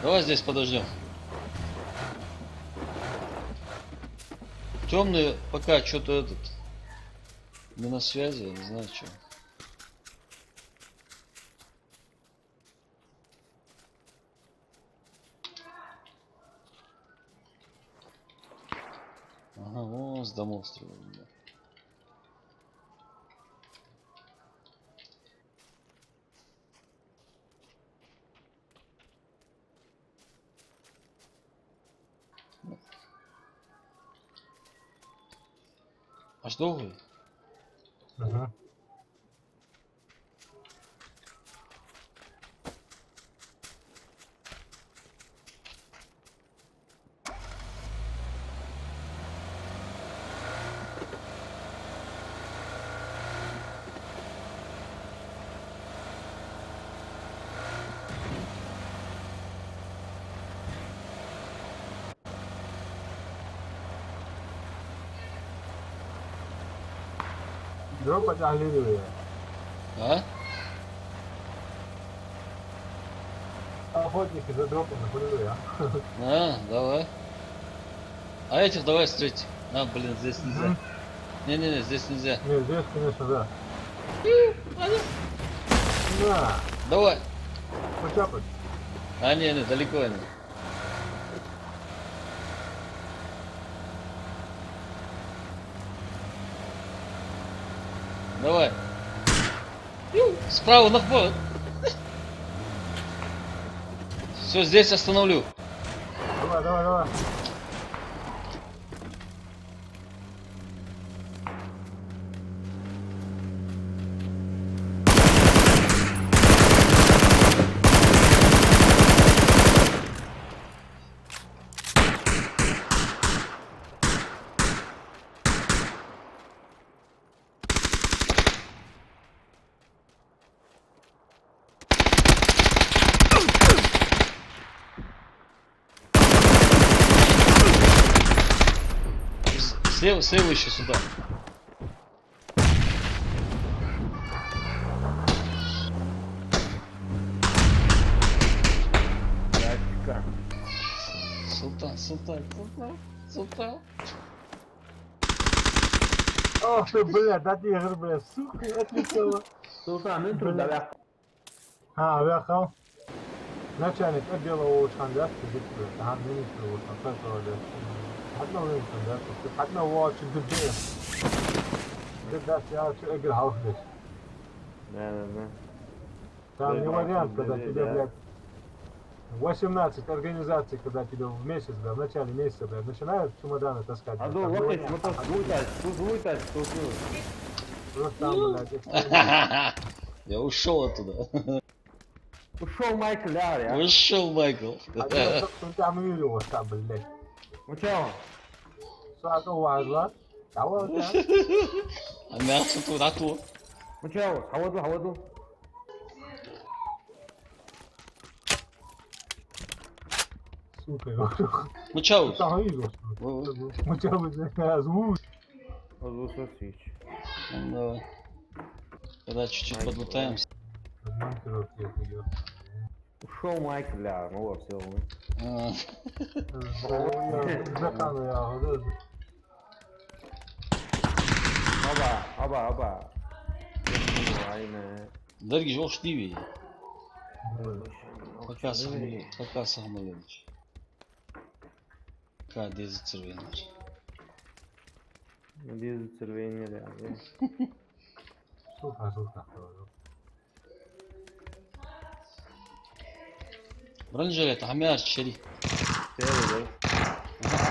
Давай здесь подождем. Темный пока что-то этот не на связи, я не знаю что. Ага, вон с домов стреляют. Да. Аж довгий? Ага. Дроп подтягивает. А? Охотники за дропом находили, А, давай. А этих давай встретить. А, блин, здесь нельзя. Не-не-не, здесь нельзя. Нет, здесь, конечно, да. На, Давай. почапать. А, не, далеко они. Давай. Справа на вход. Все, здесь остановлю. Давай, давай, давай. Слева еще сюда. Дядька. Султан. Ох ты, блядь, да тигр, блядь, сука, отлетела. Sultan ne turda be? А, вяхал. Начальник отдела Оушхан, да, сидит, ага, министр Оушхан, как его, حتى وين كنت حتى واتش الدبير قداش يا شو اقرا هاوسلش Да. там не Да, вариант, да, когда да, тебе, да. блядь, 18 организаций, когда тебе в месяц, блядь, в начале месяца, блядь, начинают чемоданы таскать. блядь, Ado там не vakit вариант. motor slutaj, Просто там, блядь, эксперимент. Я ушел оттуда. Ушел Майкл Ляр, я. Ушел, Майкл. А я собственно там и видел, там, блядь. Ну чё? Сразу важно. Кого у тебя? А мясо тут, а то. Ну чё? Хаваду. Сука, его. Мучаус. Там видел, что ли? Мы тебя, блядь, звук. Озвучил. Ну, давай. Когда чуть-чуть подлутаемся. Ушел Майкл Ляр, ну вот, все. А, Закану я, вот Оба. Aynen. Дорогие, жёл штиви. это. Пока сахмалевич. Пока дези цервенер. Biz червені ряди. Сука. Бранжелет, хамяр чери. Сері.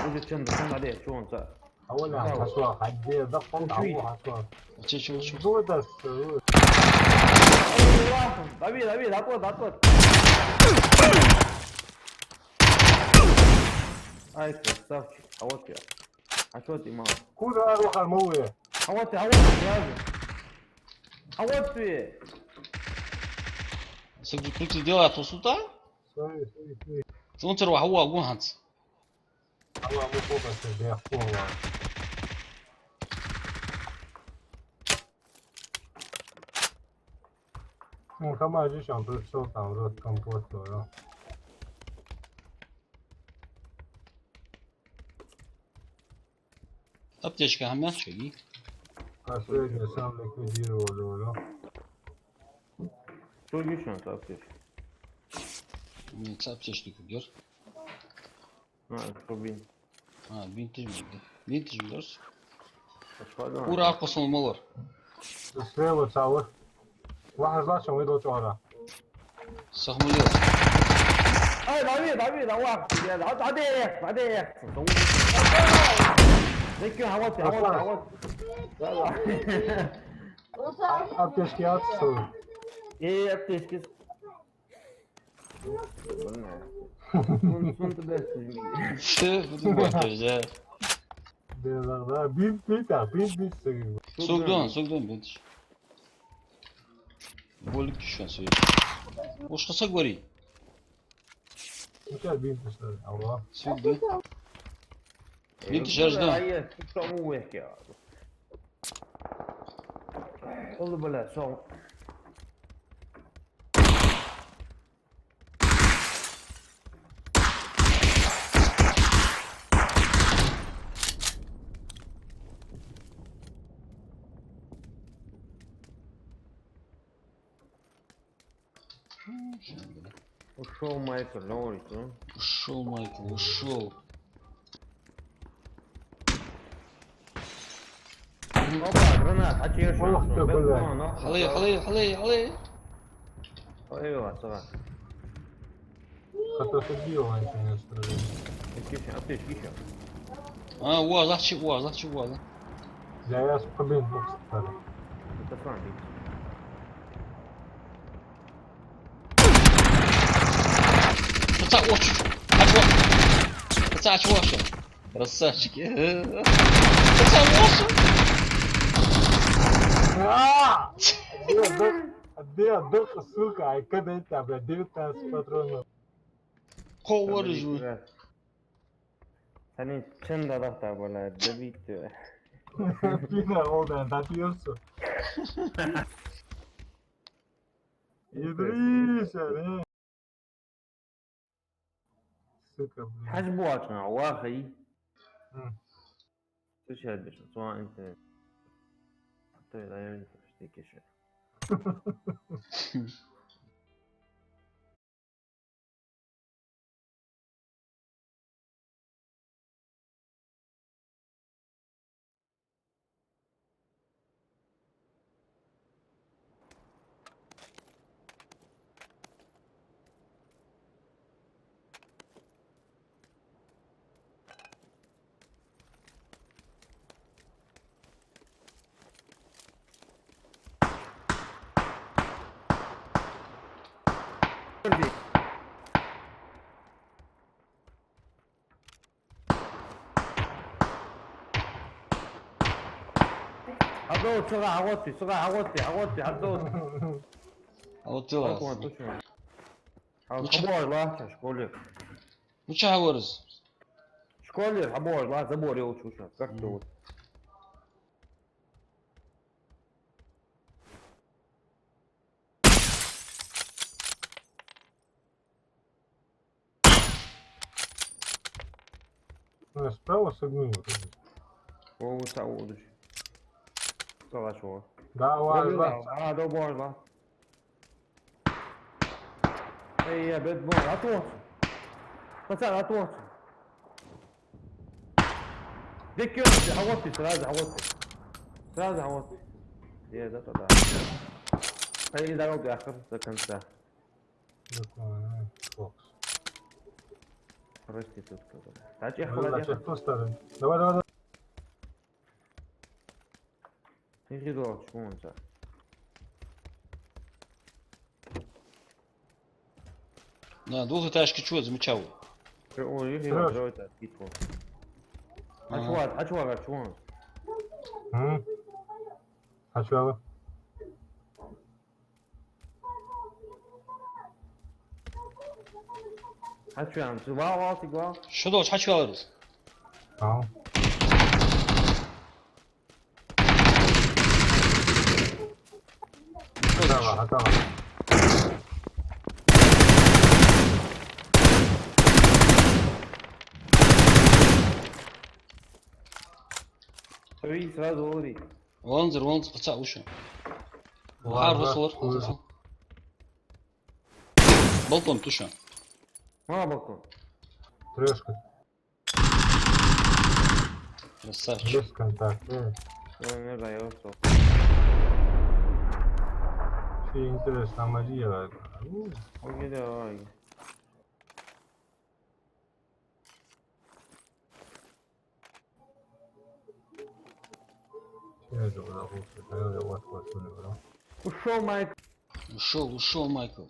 Уже чынды сыңғаде, чуынса. أولا حسوا حدي ضغط أو حسوا Чечу. شو ده Давид, отвод. Ай, красавчик. А вот я. А что ты, мама? كله أروح الموية А вот ты, А вот ты. Согду крути дела то сута? سوري Сунцер ва хауа гунханц. الله مو فوق السجاح فوق我他妈就想着收档热刚播走了 Аптечка, гамячка и... Последний сам ликвидировали уже. Что еще на аптечке? Нет, аптечки купер. Что бин? Бинтиж мiydi? Bintij biliyoruz. Başka Uğur arkasını olmalar. Слева цавы. واحد злачен выйдет чора. Sahmılıyor. Ай, дави, давай. Один. Зайки, хавати. Аптечки отсюда. Аптечки. Bunu da Bütün bakıyoruz ya. Да, бинт, сыграл. Sokduğun bintij. Bolluk şu an söylüyor. O что говори? Ну сейчас бинт что ли? Алло. Sokdu. Bintij ждем. Что mu ya? Oldu böyle son. Ушел Майкл, Лорис, ну? Ушел Майкл, ушел. Опа, гранат, а че Ох ты, бля. Халay. Ой, сова. Хотя убил он, конечно. Аптечки еще. Uaz. Я по бинту стали. Это франки. Aç oç. Красавчики. Aç. Где отдох, сука, а когда это, блядь, 19 патронов. Kovarız mı? Senin çın dadak da böyle de bitti. Пина, Олден, отъелся. Идриса, не? Сука, блин. Haç bu açına, vahiy. М. Слушай, Альбиш, sonra internet. То есть, я не знаю, что еще. Адо, сука, аготи, адо. Altılar. Точно, точно. Хабор, ла, школе. Ну что говоришь? Школе, хабор, ла, забор, я учусь. Как ты вот? Справа согнул. О, саудыш. Калашова. Да, ладно. До борла. Эй, я бедбол, отвод. Пацан, отвод. Дикки, аготи, сразу аготи. Да. Пойди дорогу ахр до конца. Фокс. Проститутка. Дача Давай, холодец. поставим. Давай. Иридор, чмонца. На двухэтажке чего замечал? О, Иридор, что это? Битву. Ачуар, чмонц. А чё? Ачуар, igual. Что долго açıyoruz? Tamam. Tamam. Ой, сразу говори. Волнзер, паца, уши. Var, var. Балкон, туша. На балкон. Трешка. Красавчик. Без контакта. Не знаю, я устал. Şey интересно, Мария. Окей, давай. Şey de burada olsun. Ben de what bro. Ушел, Майк. Ушел, Майкл.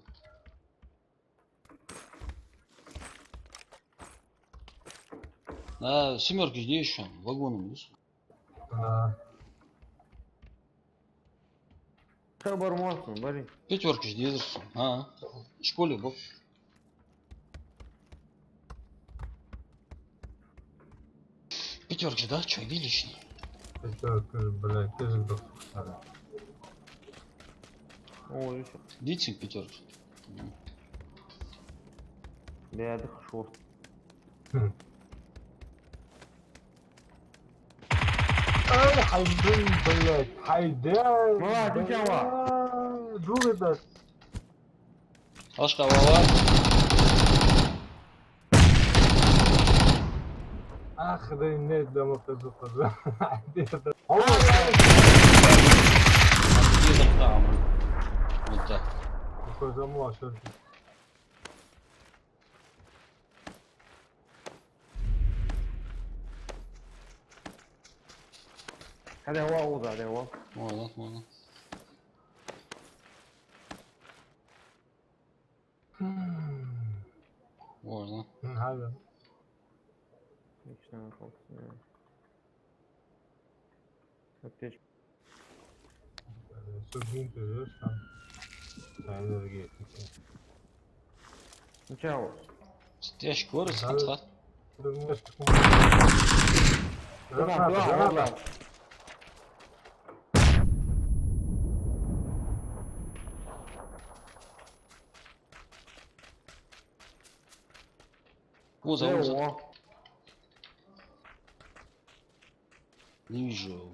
Семерки где еще? Вагоном есть. Что бормочешь, бери. Пятерки где есть? В школе, бог. Пятерки, да? Че, величный? Это, блядь, ты же доктор. О, еще. Видите, пятерки? Да, я дохожу. Ай, хайдын, блядь, хайдын. Мала, ты чего? Дуры. Алашка, вала. Ах, да нет, да мы тоже. Где там? Вот так. Какой замок, что ты? هذا هو أوضة هذا هو. Можно. Можно. هذا Отлично, аптечка. Судьбин ты живешь там. Да, энергетики. Ну чего? Стрящик вырос, Да. конца. Да. Уза. О, Не вижу его.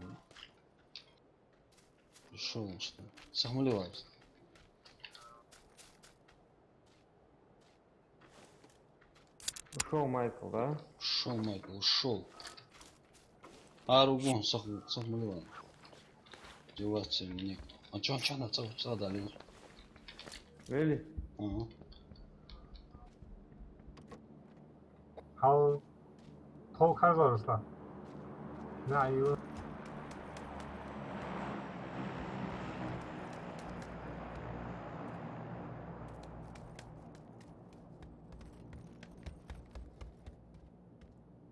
Пришел он что ли? Сохмелевался. ушел Майкл, да? Ушел, Майкл, ушел. Ругон сохмелевал. Деваться мне. А чё на целый дали? Really? Ага. 더 칼거렸어. 나 이거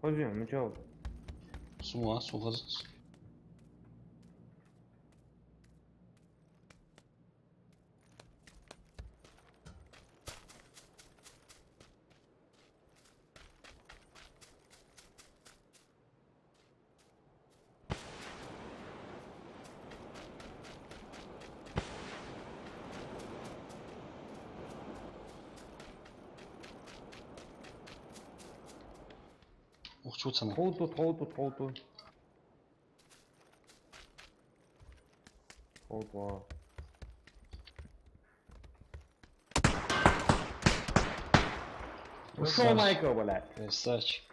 Пойдем, ну чего? Суха. Ух, чё цена? Hold тут. Hold, вау. Ушел Майкл, блядь. Красавчик.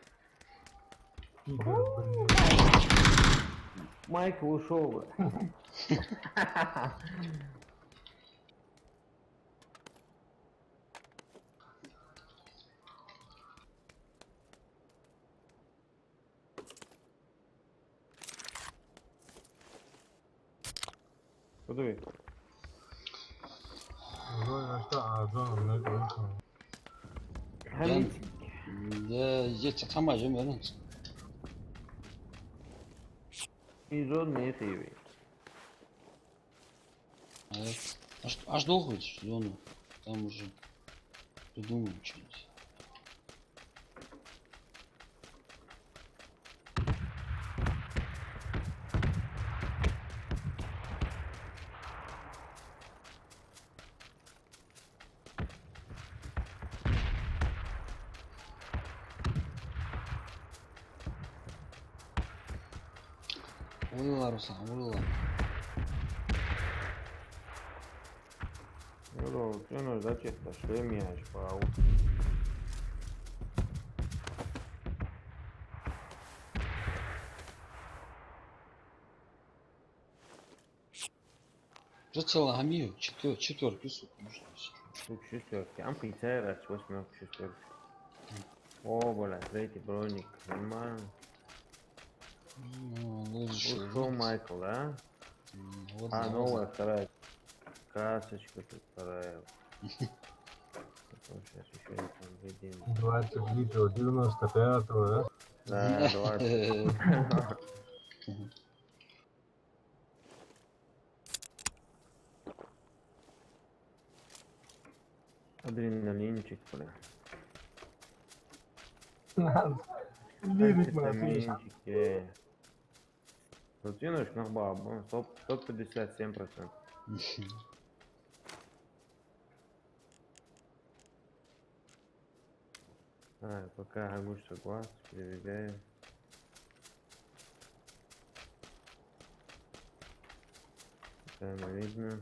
Майкл ушел, блядь. Подуй. 이거 진짜 좀 내가 Да, здесь сама живем. Изонные хиви. Аж долго зону. Там уже придумаем что-нибудь. Vurdular Ruslan, vurdular. Ну, зачем-то, что я мяч, пау. Прицел Амию, четверки, сука, может быть. Тут шестерки. Ам прицел, 8 шестерки. О, бля, третий броник. Нормально. Ну, лучше. Ушел Майкл, да? Вот, А, да, новая, вот. вторая. Касочка тут вторая. Потом сейчас еще там видим. 20 литров 95-го, да? Да, 20. Адреналинчик, бля. Лирик, man. Амфетаминчик, Протянешь на бабу, 157%. Так, пока гуще глаз, проверяю. Правильно видно.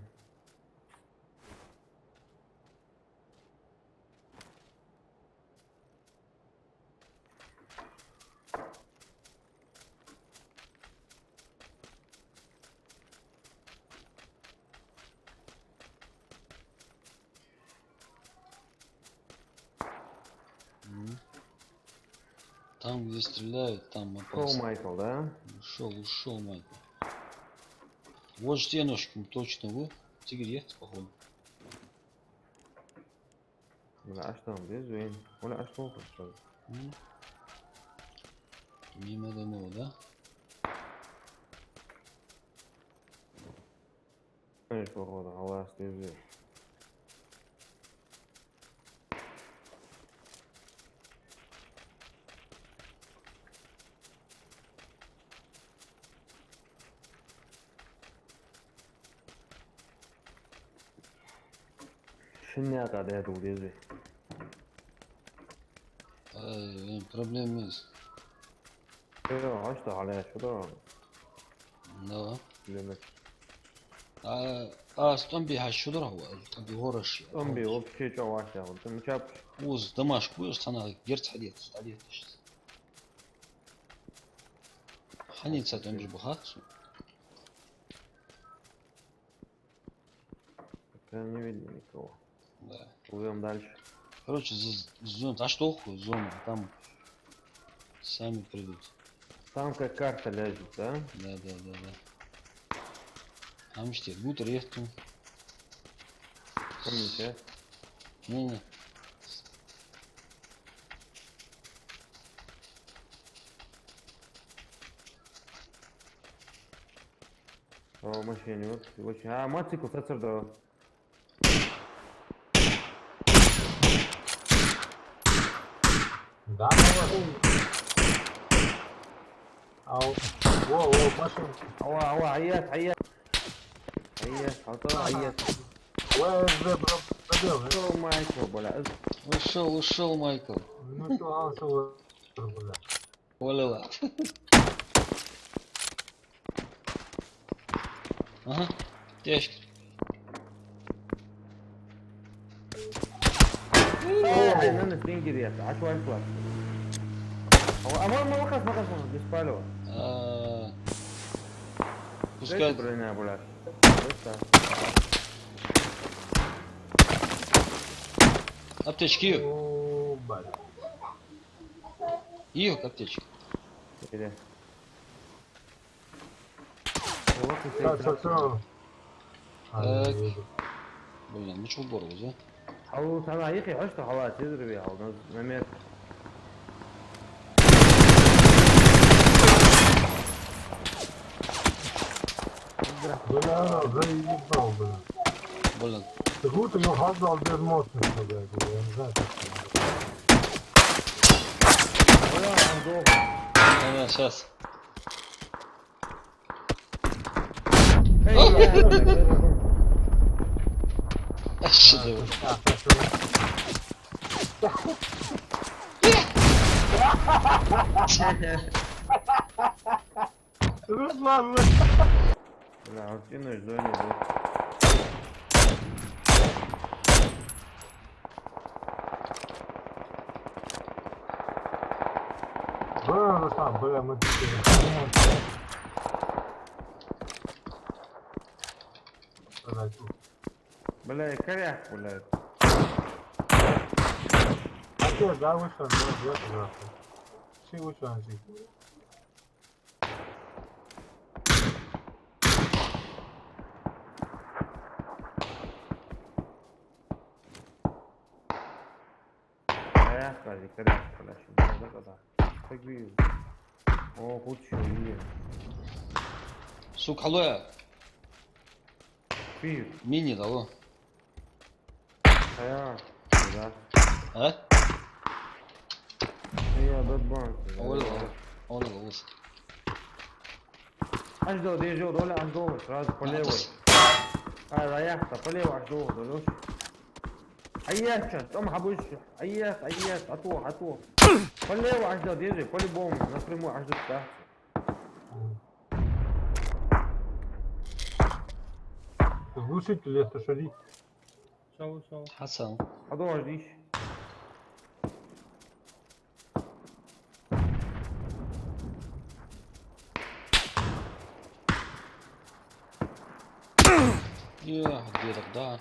Там, где стреляют, там Шоу опасно. Майкл, да? Ушел, Майкл. Вот стеночком точно вы. Тигр ехать, походу. Бля, а что он без вен? Оля, а что он что? М. Мимо домов, да? Знаешь, походу, глаз без вен. Шиняка, да, это без Проблем есть. А что, Аля, что-то? Да. Блин, Стомби хашудра هو стомби гораш. зомби вообще что вообще? Вот ты мчап. Уз домашку уж она герц ходит, стадит сейчас. Ханица там же бухаться. Я не видно никого. Да. Плывем дальше. Короче, зона, а что хуй, зона, там сами придут. Там как карта лежит, да? Да. Там что, будет рефту. Помните? Не. О, машине, вот, очень. А, мотоцикл, сацердо. Да, ну, Ау. Во, машина. Ала, аят. Хата, аят. Пробел, Шоу Майкл, бля. Ушел, Майкл. ну что, ансел, бля. Валила. Ага, тяжко. Aynen sen giriyor. Aç var var. Ama makas, без палева. Пускай. Броня, блядь. Аптечки ее. О, бля. Ее аптечки. Или. Все. Так. Блин, ну что гору, да? Ал sana ayık ya işte hala çizdir bir al. Mehmet. Бля, заебал, бля. Блин. Как будто ну хаздал без мощности, блядь. Я не знаю, как это. Ola ando. Ага, сейчас. Что за... Руслан, Бля, вот в зоне, да. Руслан, бля, мы такие. Бля, и коряк, блядь. Отец, да, вышел, да, я Все вышел, Коряк, бля, şimdi ne kadar. Çok büyük. Oo, uçuyor, iyi. Сука, алло, Büyük. мини дало. Kayak. Güzel. А? Я додбан. Он лучше. Аж до, держи, доля, аж до, сразу по левой. Раях-то, по левой, аж до, долешь. Аят, там хабуш. Аят, ато. По левой, аж до, держи, по-любому, напрямую, аж до туда. Глушитель, если шарить. Шау. Хасан. А до, аж дишь. Где тогда?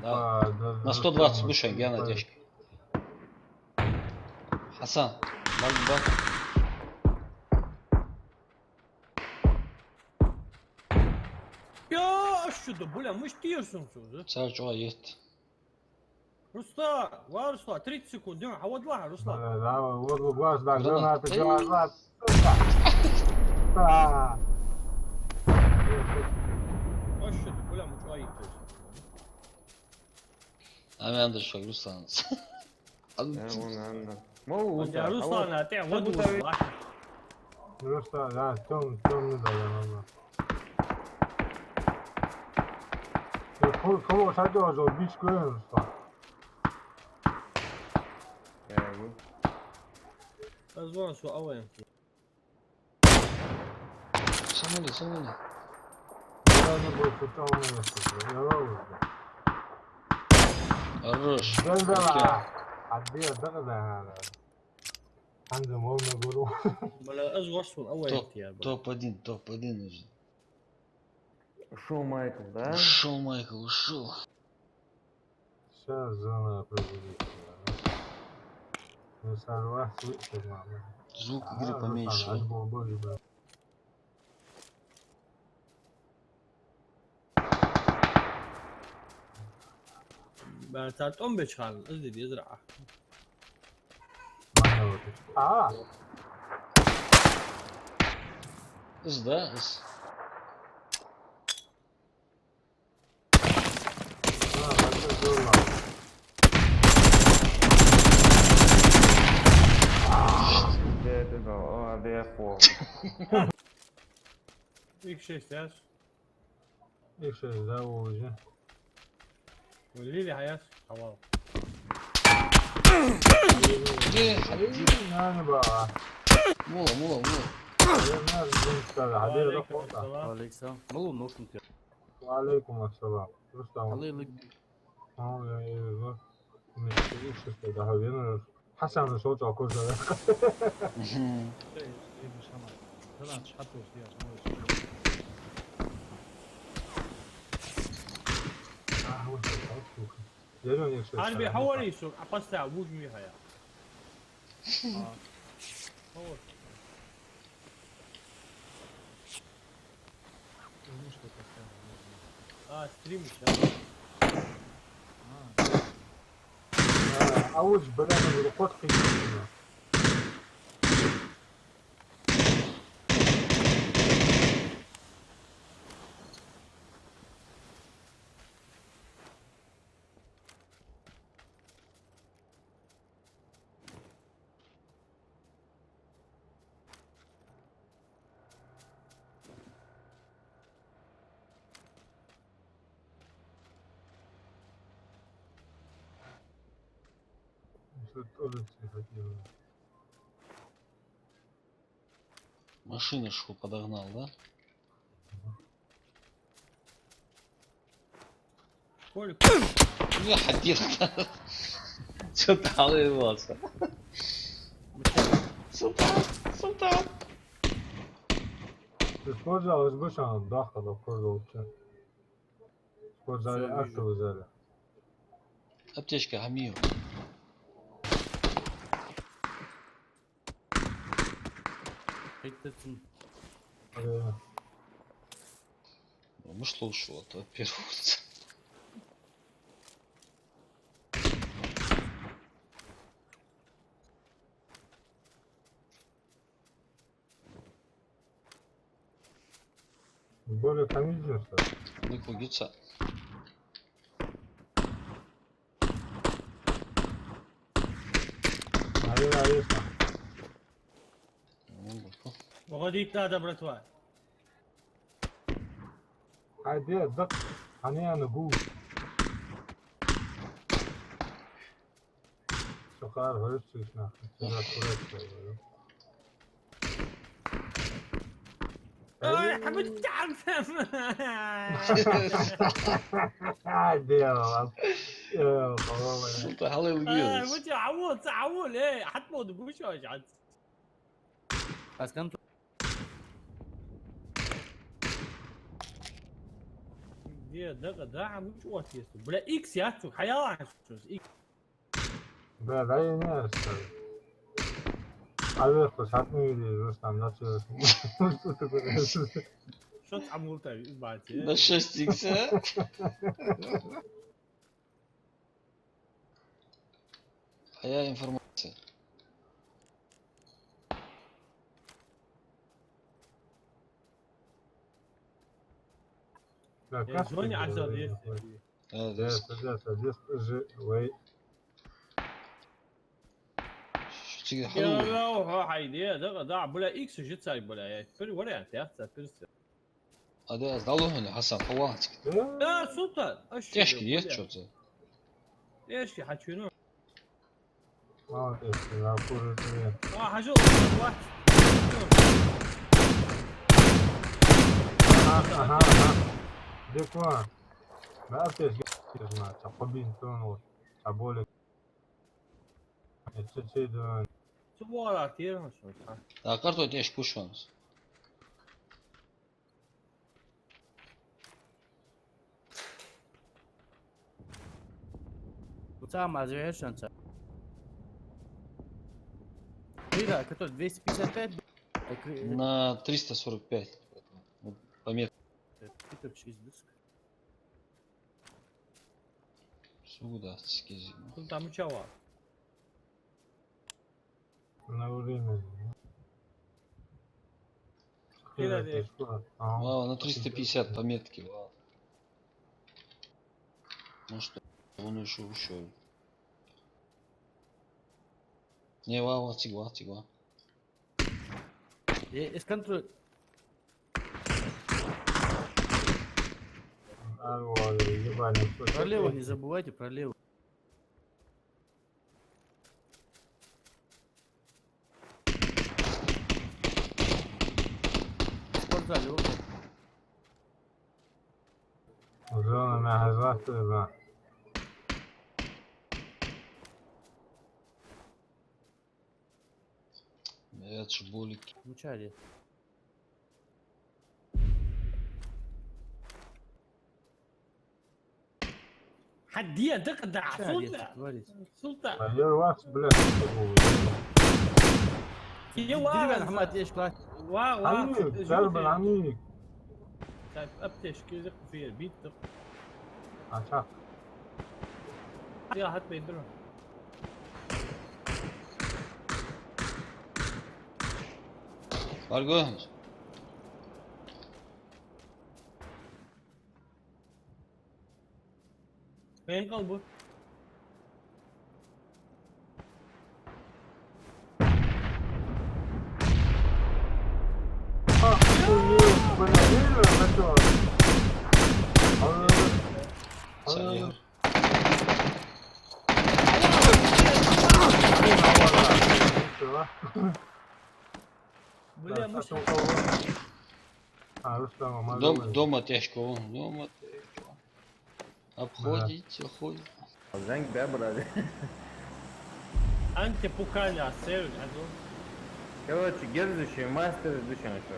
Да. На 120 выше, я на тяжке. Хасан, бак. Ya şurada bula mı istiyorsun sözü? Sen çoğa yet. Ruslan, var Ruslan, 30 sekund değil mi? Havadılar Ruslan. Да, вот глаз, да, Гранат. гранаты, глаз, сука. Да. Aşağıda bula mı ayıp diyorsun? Hemen de şu Ruslan. Я вон, anda. Могу, Ya Ruslan ha, te vadu Ruslan. Просто, да, темный, да, наверное. Кого хотел же убить Куэн, что? Azvan su avayım. Самоли. Я не буду в том месте, я ловлю. Хорош. Да, отбей, да. Анжи, можно говорю. Bula azvan su avayım ya. Топ-1 уже. Ушел Майкл, да? Ушел, Майкл, ушел. Сейчас зона определится. Не сорвать, слышать надо. Звук игры поменьше. Альбом боже, да. Ben saat 15 kaldı. Özür yazıra. А, Да? вообще здорово. Где ты дал? О, да я помню. İlk şey ister. Их шесть, да, уже. Lili hayat. Tamam. Где? Не было. Мула. Я знаю, где сказал. Хадир, да, фото. Aleyküm. Oğlum nokum ya. Алейкум ассалам. Рустам. Alaylık. اه их шесть, да, Хавин. Хасан, что такое? Geliyor ilk şey. Harbi havali su. Apasta vuj mi hayat. Hava. Stream işte. Avuç böyle bir kot kıyıyor. Что тоже все хотели. Машину шо подогнал, да? Колик. Я хотел. Что ты алывался? Султан, Султан. Sport zali izbršan daha da продолжи. Sport zali Всё, aktu взяли. Аптечка Хамию. Хейтецин. Муж лучше, вот, во-первых. Более комедию, что ли? Выходится. Арина. Погодите, надо, братва. Haydi dık. Hani yani bu. Sokar hırç çıkışına. Sıra kurek. اه يا حبيبي تعرف Haydi ya lan. Ya tamam ya. Султан алывался. وجه عوض تعول ايه حتموت بوشوش عاد Асканту. دي ده عم مش وقت يسو بلا اكس يا تو حياه اكس Да, да, я не знаю. Алверт, шатны или Рустам, начал. Что такое? شو تعمل تاع بعد На 6 икса. А я информация. يا زوني عزل يس Здесь же, wait. Что тебе يا حلو? لا هاي ده بلا اكس جيت ساي بلا فري ولا انت يا فرس А да, сдал он, Хасан, хватит. لا سلطان ايش Тяжкий есть что-то? ايش في حكينا Молодец, я курю. حاجه واحد Ага. Декла. Да, ты же знаешь, а побин тонул, а более. Это че да. سوالات كثير شو А карту тяжкий кушанс. Сам азвершанца. Рида, который 255. На 345. Вот, пометка. Питер 6 диск. Сюда, скизи. سلطان متشوار На время. كذا ليش Вау, на 350 пометки. Вау. Ну что, он еще ушел. Не, вау, тигва. Эсканту. Ебаный. Про лево не забывайте, про лево. Спортзале, вот. Зона на газах, да. Это же болики. Ну чаре. حديه تقدع Чаре, سلطان творится. سلطان А я вас, блядь, يا Деревянный واو Хамад, ешь класс. واو عميق، درب العميق. طيب ابتش كذا في البيت عشاق. يا هات بيدرون Аргонс. وين قلبه؟ Sayır. Бля, мы Что у кого? Рустам, Дома тяжко, дома тяжко. Обходить. Zangi be brother. антипукаля, сэр, Короче, герзущий мастер душан что.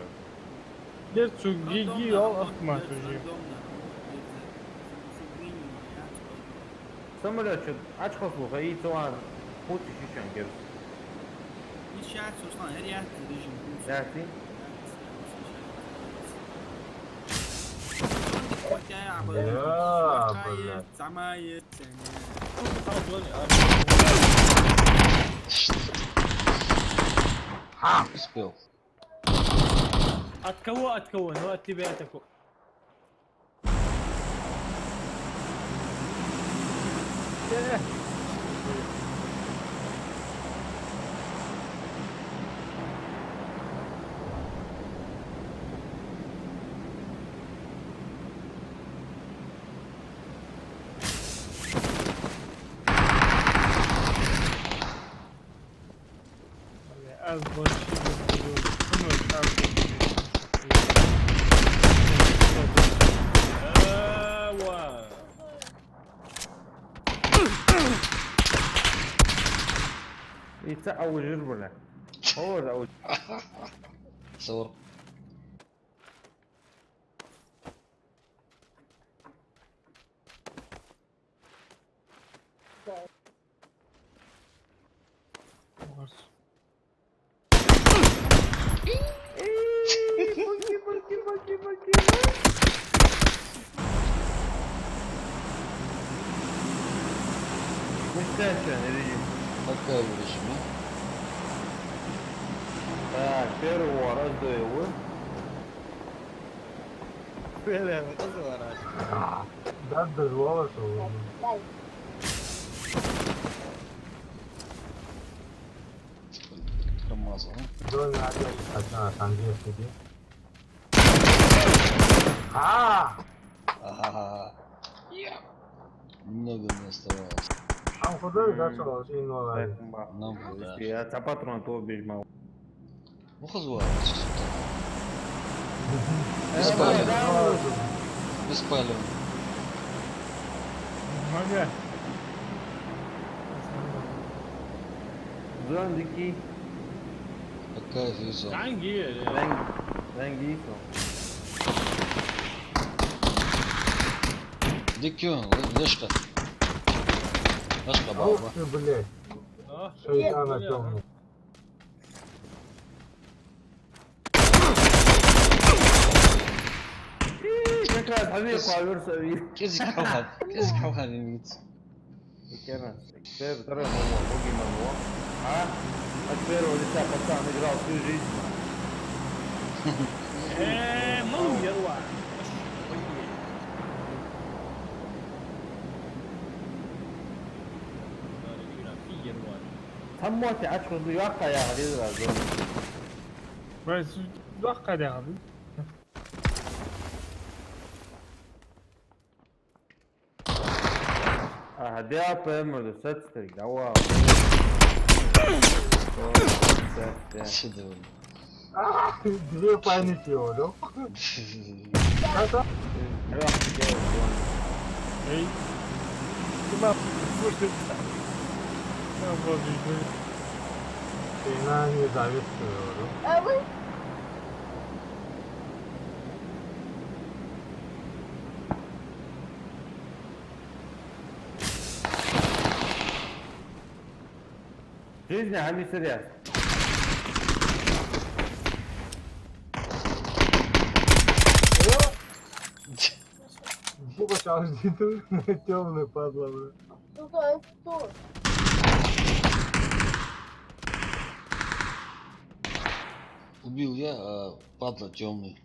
Дерцу гиги ал ахмат уже. Самолет что aç kalkıyor iyi soğan. Put şişan gerz. Dersi. Успел. От кого? Ну от тебя такой. Az يتعوج ولا هو تعوج صور. مستهشن رجيم Такая вещь, Так, первый ворот его. Бля, вот это вораж. Да, дозволил, что Промазал. доме опять Андрей сидит. Ага. Много не оставалось. Куда зашел? Сильно Нам да. Я патрон то бежмал. Ну разворачивайся. Беспалевно. Зондики. Какая виза. Ганги. Rengi. Дикюн, лешка. Лешка баба. Ух ты, блядь. Шайтана темный. Tekrar tabii kuaför seviyor. Kezik havhan limit. Кера. Теперь второй мама, боги мама. А? От первого лица пацан играл всю жизнь. Мауерва. Tam muhakkak aç kuzu yok ya hadi biraz zor. Ben bak hadi abi. Hadi yapayım set strik. Wow. Сюда. Две памяти его, да? Ey. Kime fırtın. Ne yapıyorsun? Сильно не завидую. Жизнь амисерия. Буба сейчас темный падла, бля. Убил я, а падла темный.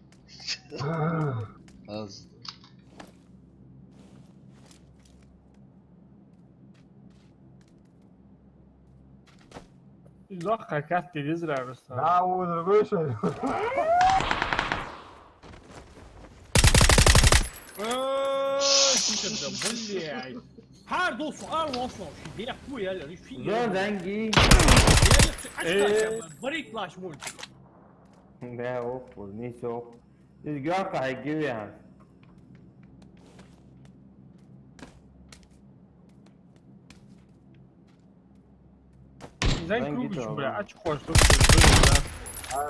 Легко, как ты израиль. Да, у другой что ли? Блядь. Pardon sual olsun. Şimdi ya bu yerler hiç Zor dengi. Aç break flash multi. لا اوف نيس اوف الجاقة هيجيب يعني Zijn Denk kroeg het is wel, bij ja. uitgekost.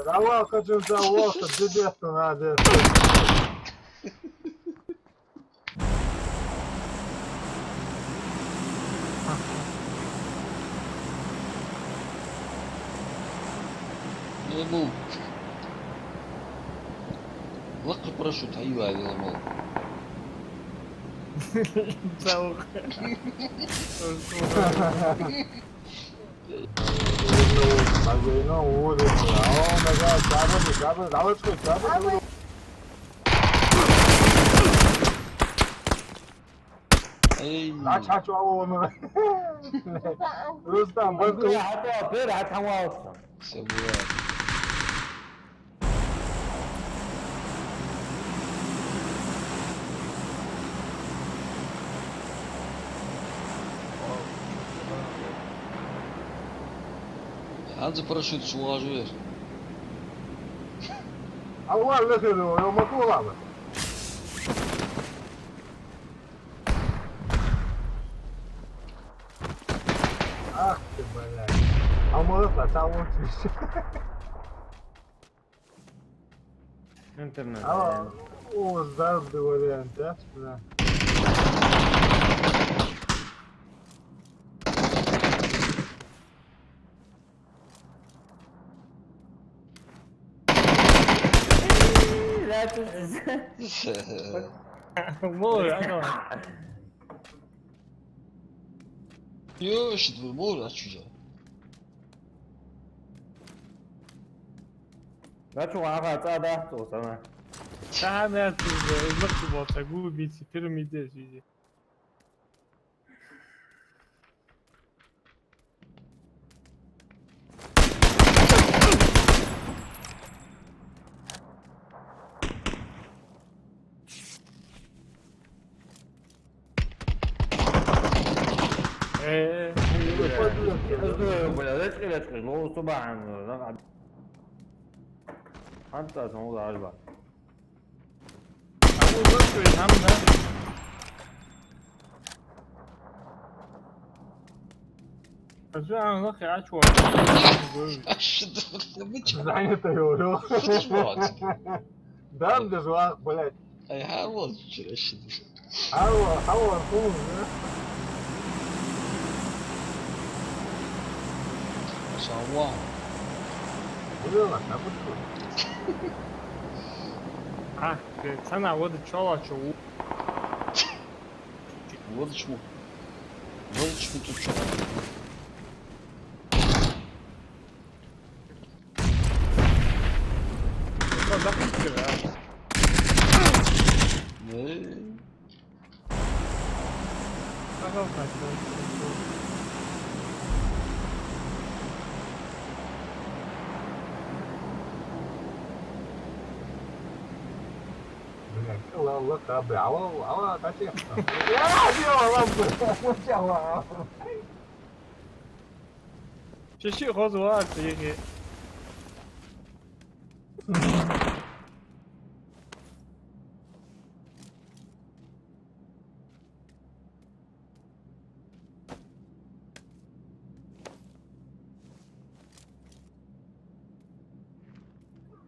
Давай, хочу завод, где ты надо. يلمو لقي باراشوت ايوه يلمو Zo. Não, o olho. Oh my god, double. اي Aç onu. Rustam bak. حتى بير حتى هو اصلا سبوات عنده باراشوت شو غاجوير Allah lehelo, eu mato lá. Ah, que balada. Amor, tá outro. انترنت Ah, os dados do Oriente, né? لا تنسى Mooi, eigenlijk. يو شد بالمول هاتشوجا لا شو عارف هذا توصلنا Daar net is lucht wat. Ik moet een beetje piramide zien. ولا ليش هو طبعا حتى صعود عجبك Hoe lukt het hem dan? Als we aan nog ja, شد بالمول Занято его. فتش بعض Да, даже вах, блядь. اي حاول شد حاول فوز. شاوان Было, а вот что? Ah, cena vodi čolaču. Водич му тут чу To da pitkira. не Kako kad Блядь, الله كابي عوا تاتي. يا ديو رب. ما شاء الله. Češi rozvoj je.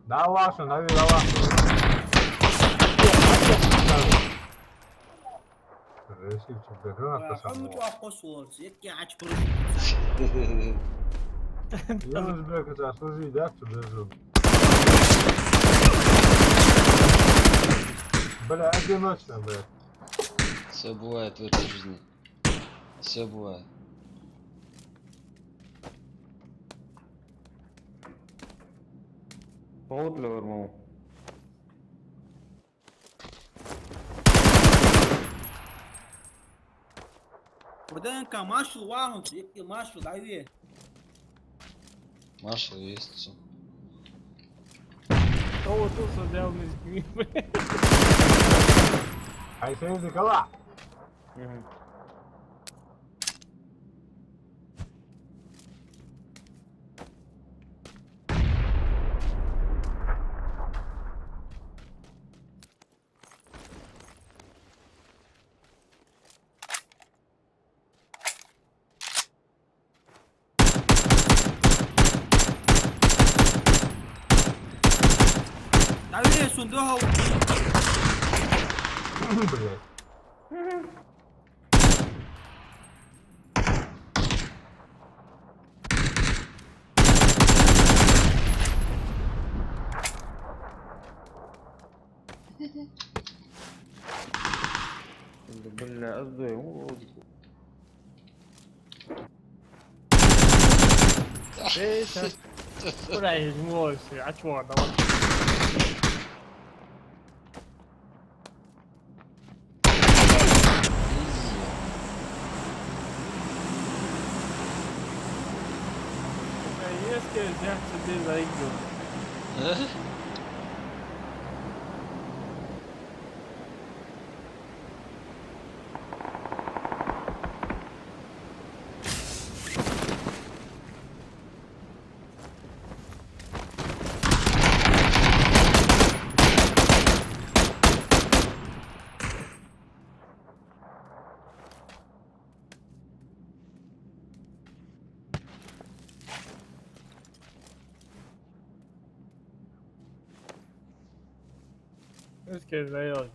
Да вашу, нави, да вашу. Решил, что ты гранат حمد пошел. وقصور يكي عجبر Я не знаю, как это служить, да, что даже. Бля, одиночно, блядь. Все бывает в этой жизни. Все бывает. صوت لورمو ودان كان ماشي واهم يكي ماشي دعويه Маша есть все. Ovo tu su delni zgnjive. Aí você fica lá. دوها Блять. بالله قصده يموت. ايش ولا يجموس عشوار ده Yes, que já te diz aí, ها؟ es que es de ellos.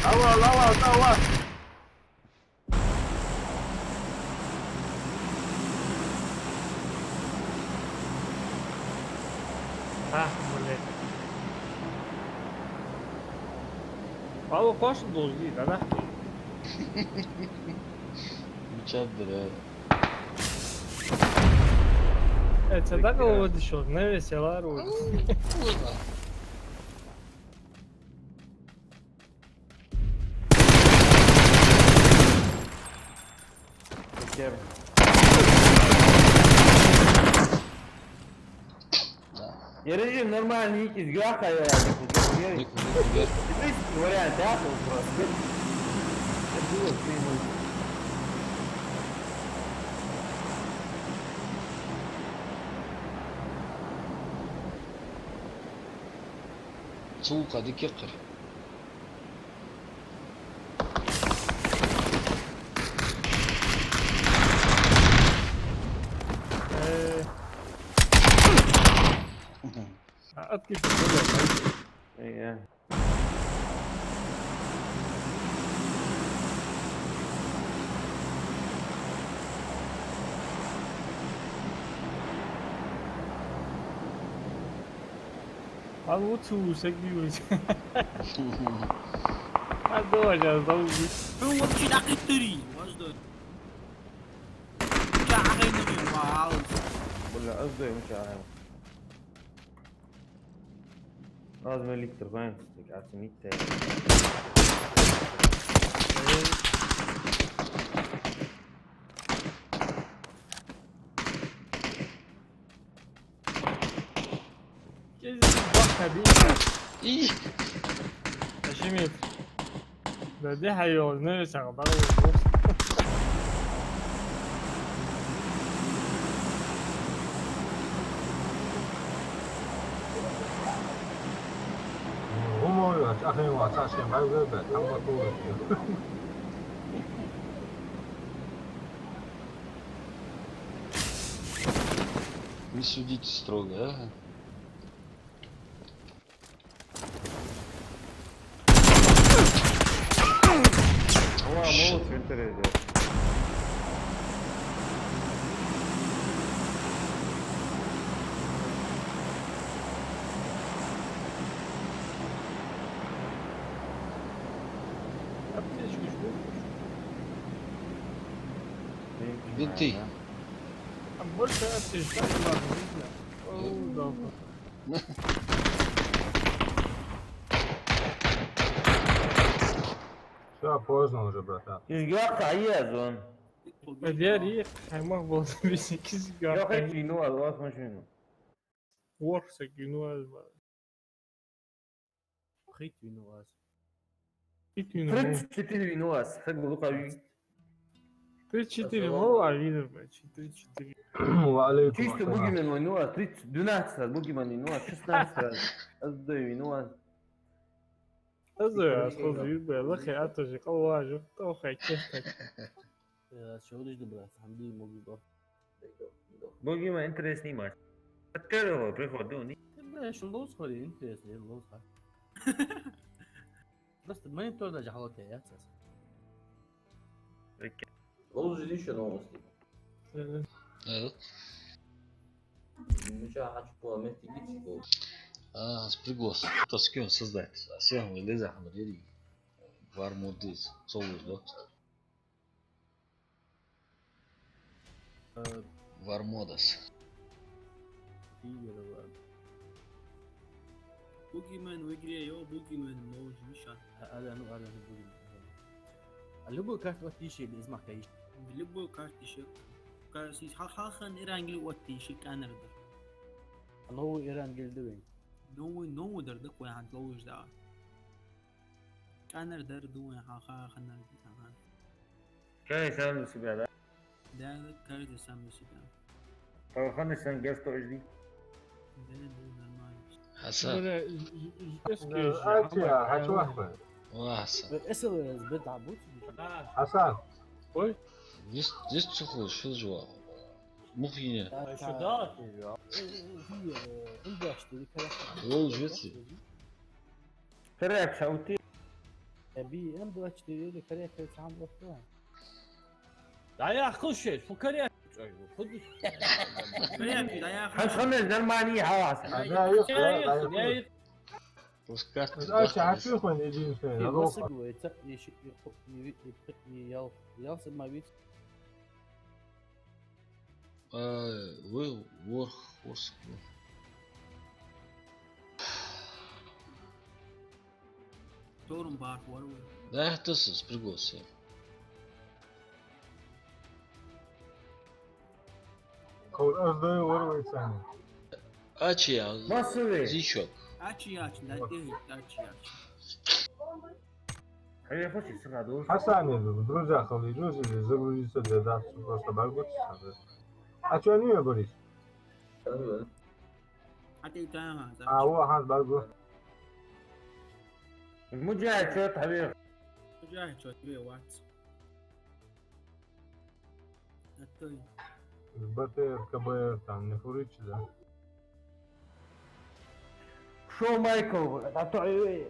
Allah. Ah, moleque. Fala o posto do Lida, né? متشدد هذا. تصدق هو دي الشغل نفسي الله يروح. والله. كيف يا رجل نورمال هيك سجاحة يا ديك ديك ولا داخل سوق هذيك يقر. أكيد كده. ايه Abi o tuğuşa gidiyoruz. Hadi doğacağız davul. هو مشي دقيق تري وصدق جاعين نبي واو ولا قصده مش عارف لازم الكترون قاعد سميت Gezin bak hadi. إيه. Şimdi. ده دي حيوان نفسي أقدر هم أخي واسع شيء ما يقدر بس هم طول. Не судите строго, а? هو موت في التريد Yapacağız güçlü. بنتي. Больше обсуждать ладно, не знаю. О, добро. Все поздно уже, братан. سجاح عيازون Diğer iyi. Kaymak bol bir 8 يا gap. اخي شنو الواس ما شنو Varsa günü var. خيت نواس Bir günü فريتش var. كتير نواس خد بلوك قوي 3-4 هو علينا بقى 3-4. وعليكم تيجي بوجي السلام. من نواس تريد دونات بوجي من نواس شو سناس قصدي نواس Nasıl ya? Sözü böyle lakı atacak. Allah çok da o kestek. بوجي ما انترست نيمار Però preходوني. ليش اللوز خلي انت يا سيدي اللوز هاي. بس ما ينتظر درجة حوالي يا اساس. Onun için olması. Evet. Мужа по метигичку. Спригос. Это с кем создать? Всем леза хамрери. Вармудис. Солус, да? Вармодас. Boogeyman ويجري يو Boogeyman موج مش هذا انا بقول اللي بقول كارت وقت شيء اللي اسمه كايش. بلبو كارتشك كاسيس خاخن إيرانجلي واتيشك أنا ردر الله هو ايران جلد وين. نو دردك وين عند لوج ده كان ردر دوين خاخن ردر كاي سام سبعة. ده كارت سامي سيدا طب خلنا سنجستو اجدي. ده نورمال حسن. اتيا هاتوا اخبار وحسن. اسر زبد عبوت. حسن Здесь что хочешь, что جوا. مخينة. شو دار؟ هي عندي اشتري كذا. والله جوتي. كراك شوتي. ابي ام بدي اشتري لي كريه كيف عم بطلع. لا يا خش فكر يا خد كرياتي ده يا خلص خلنا الجرمانية حواس. لا يصير Пускай. اتيا هاتوا اخوان يجين فين في روح وسق يوصل ما بيت. Вы ворх. تورم بار ورور Да, это спригос. قول ازدي وروي ثاني Ачия. مصري. Зичок. اتشي لا دي اتشي خلينا نخش السنة دول. حسن друзья خلي جوزي загрузиться для нас просто могут. А что не говоришь? Tanımıyorum. حتى تاها هو هذا برضو المجاهد شوت حبيبي. جاي شو تبي وات التوي БТР, КБР, там не фуричи, да? شو مايكل تعطوا عيوي.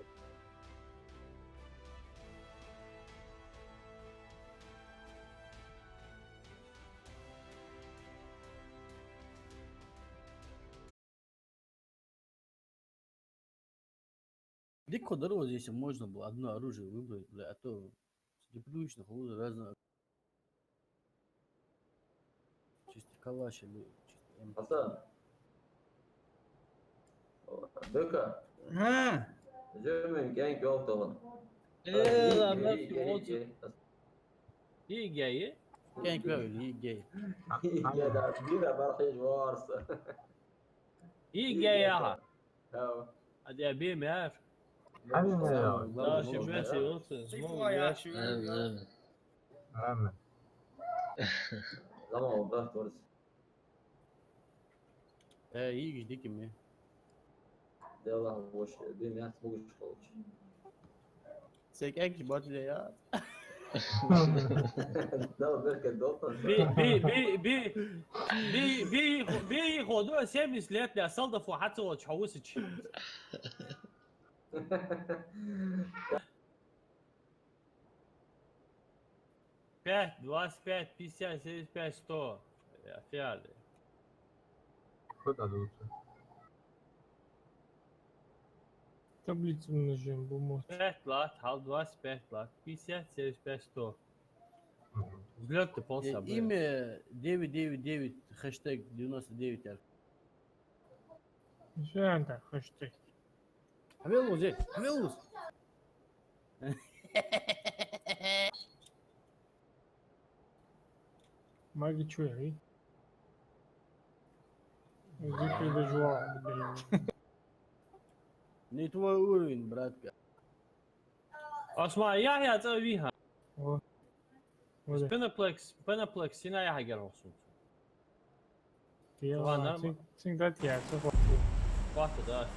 Дико дорого здесь можно было одно оружие выбрать, бля, а то непривычно хуже разное. Чисто калаш или чисто Hasan. Döka. ها Zömün genk yok da ايه لا ما في iyi جاي كان كبير جاي. Ya da bir de barkış varsa. iyi جاي يا Tamam. hadi abi mer أنا يا لا شو ماشي يوصل صيفوا يا شو Evet. أنا Zaman oldu doğrusu. iyi gidik mi? De Allah boş. Benim yas bu güç olmuş. Sen kanki batı ya. Ne oldu ki doktor? بي خدوها سامي سلات لا صلدفوا حتى وتحوست شي Пять, 25, 50, 75, 100. Фиали. خد лучше. Таблицу умножаем, бумаг. 5 лат, хал 25 лат, 50, 75, 100. Взгляд ты полся. Имя 999 хэштег 99 ألف. شو عندك хэштег? حميلوز ايه حميلوز. ما قلت شوي هي. ذيك الأجواء. Не твой уровень, братка. اسمع يا تسويها. ولا Penaplex هنا يا حاجة راسون. يلا تنقل يا تفضل واحد ده.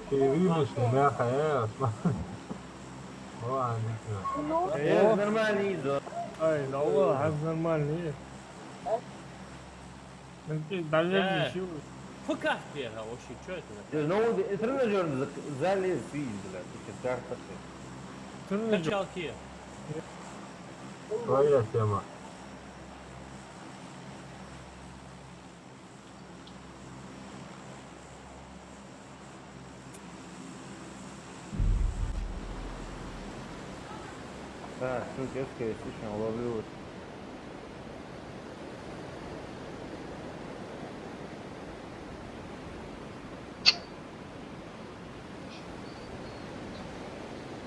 كيفيش يا حياة هو عندك يا نورمالي اي لا والله حظ نورمالي ممكن بعدين نشوف В кафе, вообще, что это? Ну, тренажер в зале физ, блядь, это карта. Качалки. Твоя тема. Так, ну, детская, я слышно, ловлю.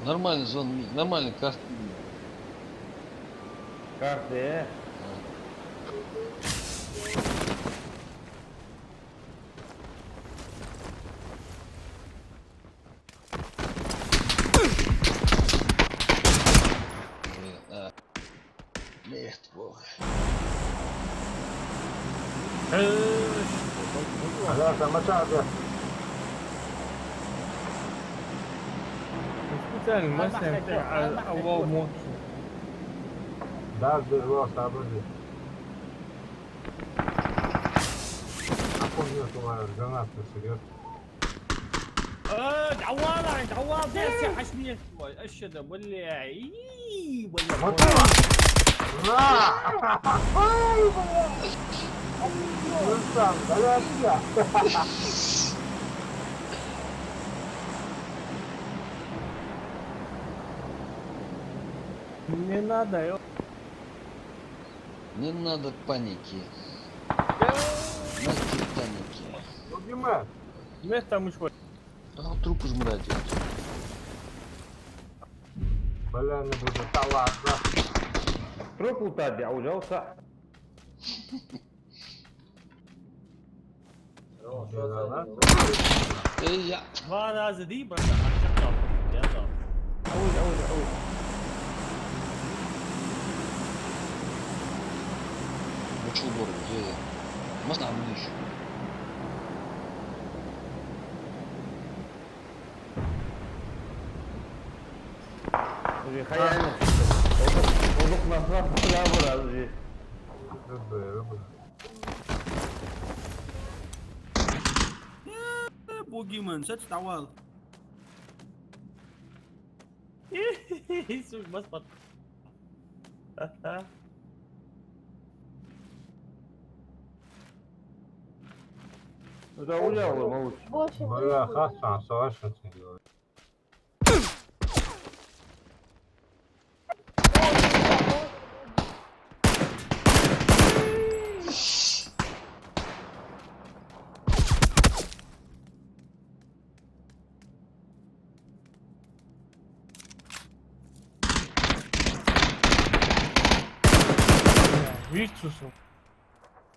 Нормальный зон, нормальный карт. Карты, Блин, Эх, ты бог. هذا مشاهد Специально машина بتاع أول موت. داز بالراس عبدي أقول لك هو الجنات السجير عوال عوال ده حشني ايش هذا ولا اي ولا مطلع لا وصل بلاش Не надо, Не надо паники. Нафиг паники. Убивай. место мышь. Трупу жмрать. بلا نبغى نطلع تركوا تابع وجوسع. Эй, я. ما هذا دي بس عشان يلا عود. Ну что, дорого, где я? Можно амуницию? Уже хаяна. Одук назад кулабура уже. بوجيمان ست عوال. سوق بس بط ده ولا هو موت. بلا خاص عن صغاشة سنجور Вичусом.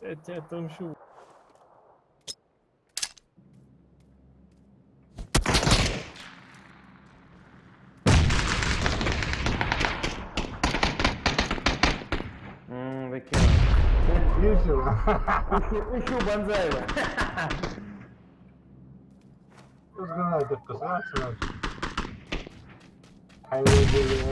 Я там шо. Выкинул. Весело. Ищу Бонзаева. Разгонать это касаться начал. Хайвей.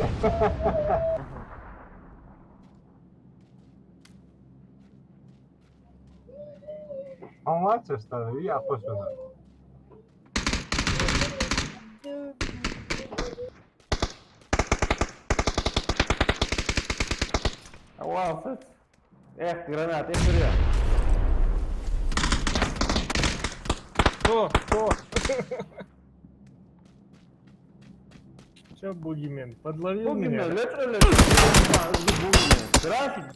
Он мастер стал, я после. واصل. ايه جرانات ايه سريع. Что? Че бугимен? Подловил меня? لا تقول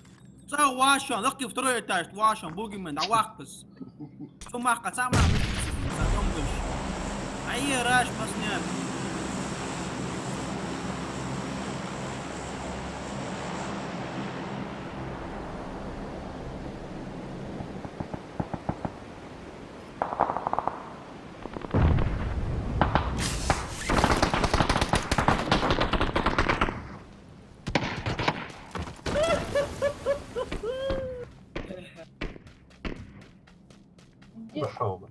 صار واشون لقي فترة تاش واشون بوجيمان عواقبس. شو ما قطع ما عملت. أي راش مصنع. Пошел бы.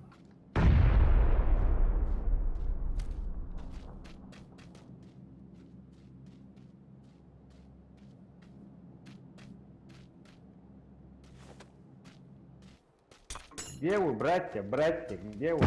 Где вы, братья, братья, где вы?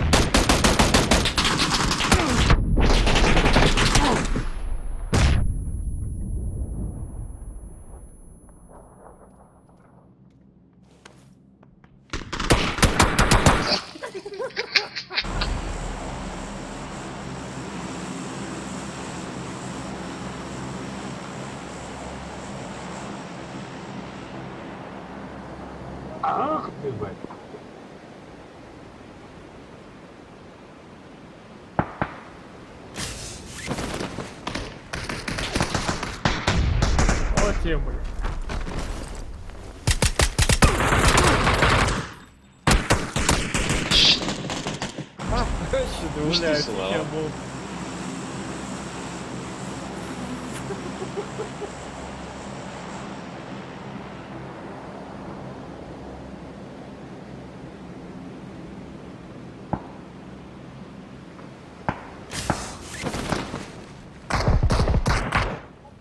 Ах ты, блядь. О, тем, блин. Что Ну, что гуляешь, слава. я был.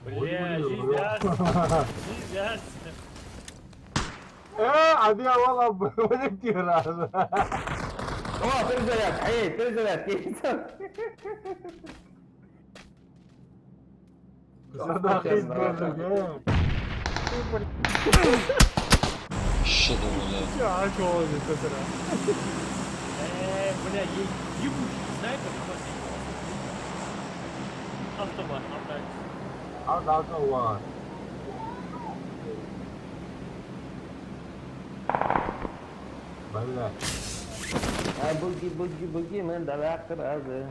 Бля, жизнь, жизнь. А я вала блядь, раз. О, перезарядка, эй, перезарядка. Сюда хит бежит, Что там, блядь? Чё, голос это сра. Бля, ей ебучий снайпер хватит. Автомат, автомат. А да, ладно. Блядь. А буги, мен давай кыразы.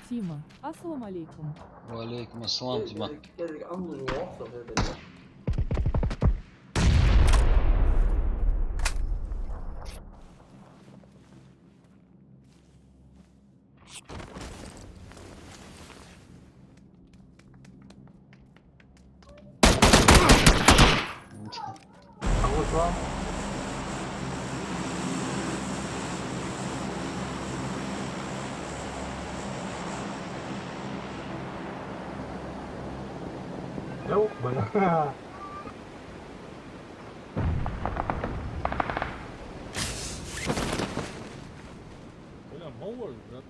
Тима, ассалам алейкум. Валейкум ассалам, Тима. Kijk, anders nog, dat weet ik. А вот вам. Йоу, бля. Бля, мовор, брат.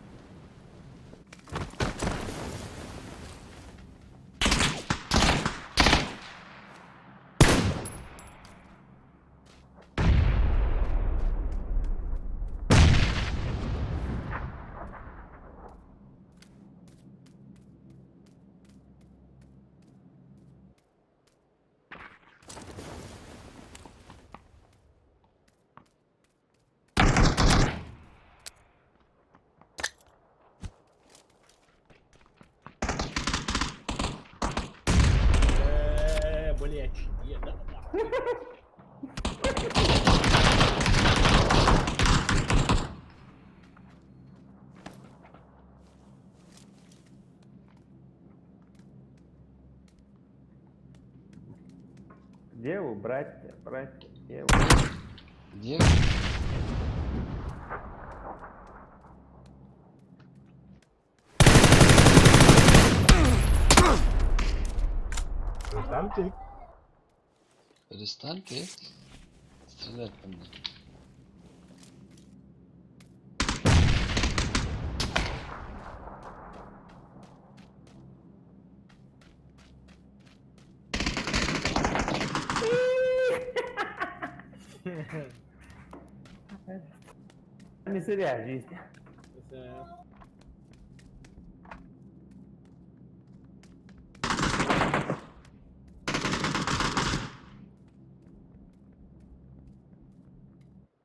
Блядь, я да. Где вы, братья, братья, где вы? Где? Перестаньте. Перестань ты стрелять по мне. Миссария жизни.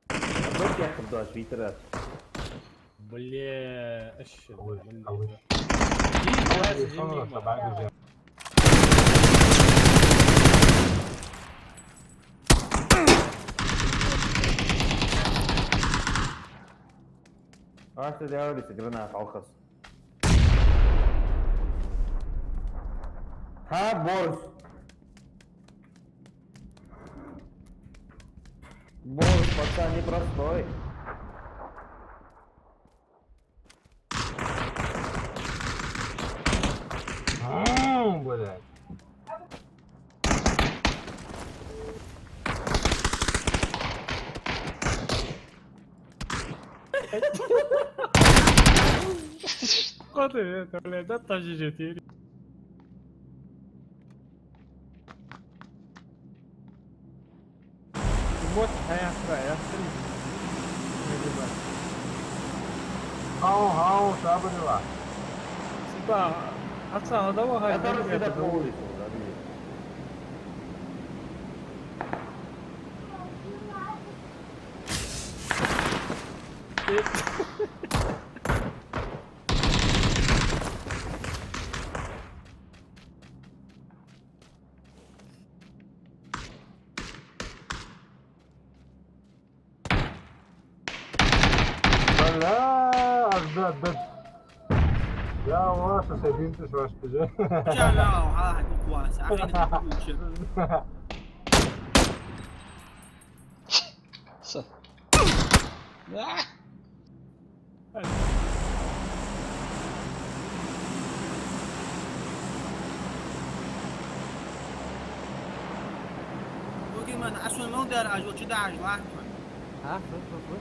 Опять я худой, Витер раз. Бля, ащё, Ой, блин. а вы- Иди, Что мимо. надо, собака же. А что делали, гранат, алхас. А, Борс. Борс, пацан, непростой. Блядь. Padre, toaleta taşıyıcı. Mot hayatı hayatı. Hao, sabe lá. Sipa, asa ada mı hayır? Atar se da po ulicu, da vidi. Olha, azda. Ya varsa sevinç başlıca. جانا وها كواس عقيدة الكوتشر Sa- Ah! بوكي مان عشان ما دار اجو كذا عج واحد Ha, foi.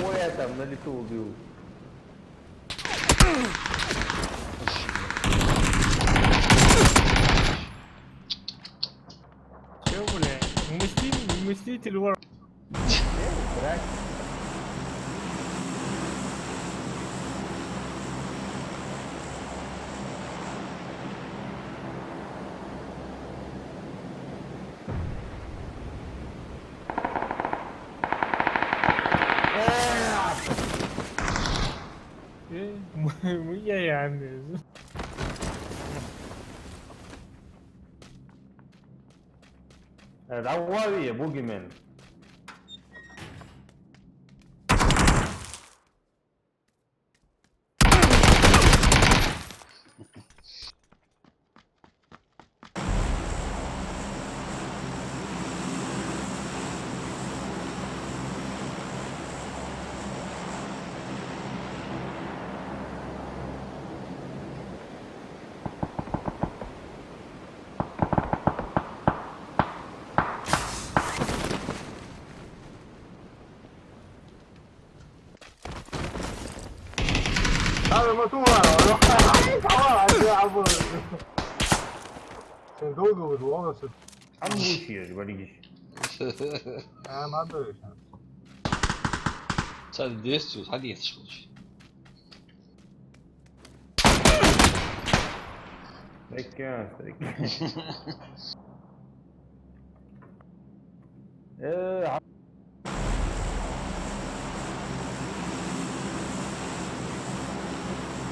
Oi, essa, ali tu viu. Şey bu ne? Mısli tilvar. Bırak. Muy yani. Da uavi je Boogeyman. Sabe, mas tu mano, tava ya bu. Sen doldu bu olası. Am bullshit, bari gish. Ma böyle şey. Sad descu, sad ješ kući. Sträcka. Sträcka.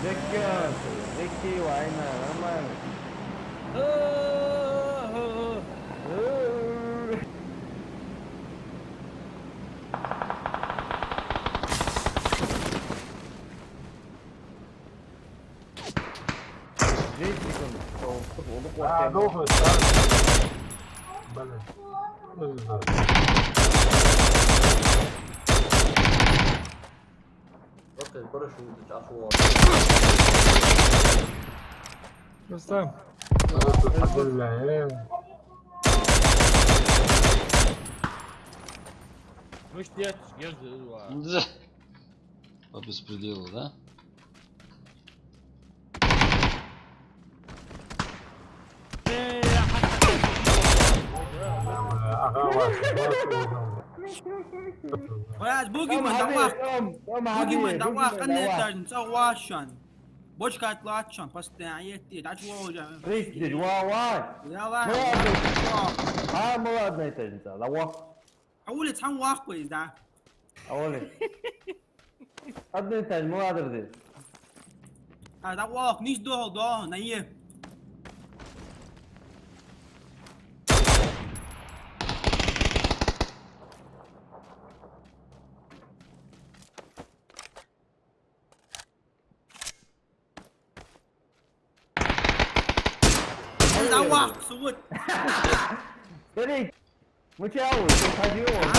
Sträcka وعينا أمان. Ha, doğru. Böyle. Özür اوكي برشو تعرفوا Dostum. Alhamdulillah. Ну что я Da. По беспределу, да? ولا بوكي مان دواق بوكي مان دواق أنا تاجن سواشان بوش كات لاتشان بس تعيتي تعرفوا وجا Присти, واي. يلا مراد نيتا انت لو أول تحن واقوي ده اولي قد انت مراد ردي هذا واق نيش ده نيه هذا واق سود فريق متعود تحديون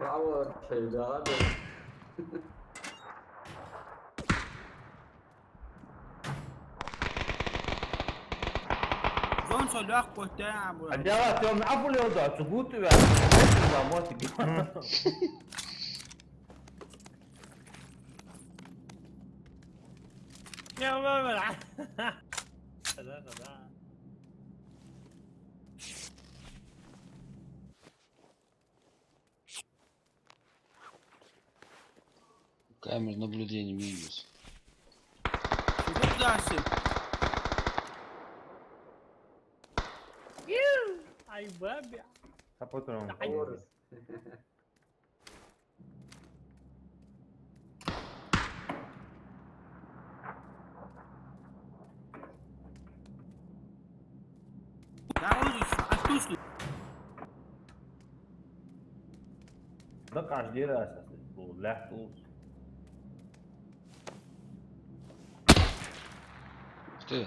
Bravo şeydi abi. زون صلاح قطع ابو الجواب يوم عفوا الوضع سقوط يا موت يا ماما خدا خدا Камеру наблюдения минус. شو درسي اي بابي Kapatın. Doğru. تعالوا اشتوسلي ده kaç lira esaslı? Bu left tools. Ты.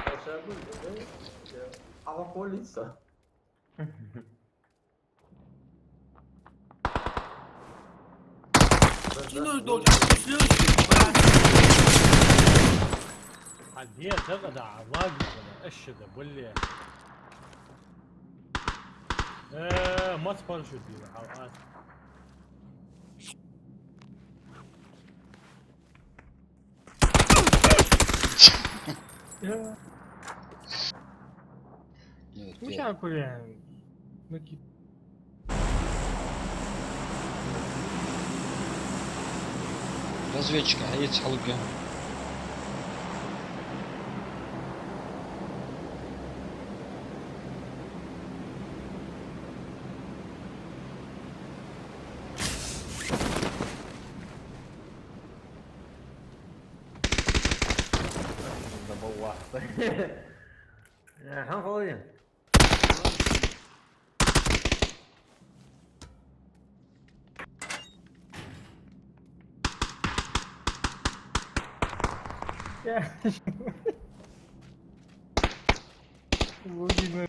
Aşağı buydu. Hava polisa. شنو دوج شلون عديها تغدع واقف ولا اشد بولي ما تبرشوا دي اوقات Нет, مش первый. اكل يعني مكي Разведчика, а есть халуга. Da boa. Han får ju. Вроде бы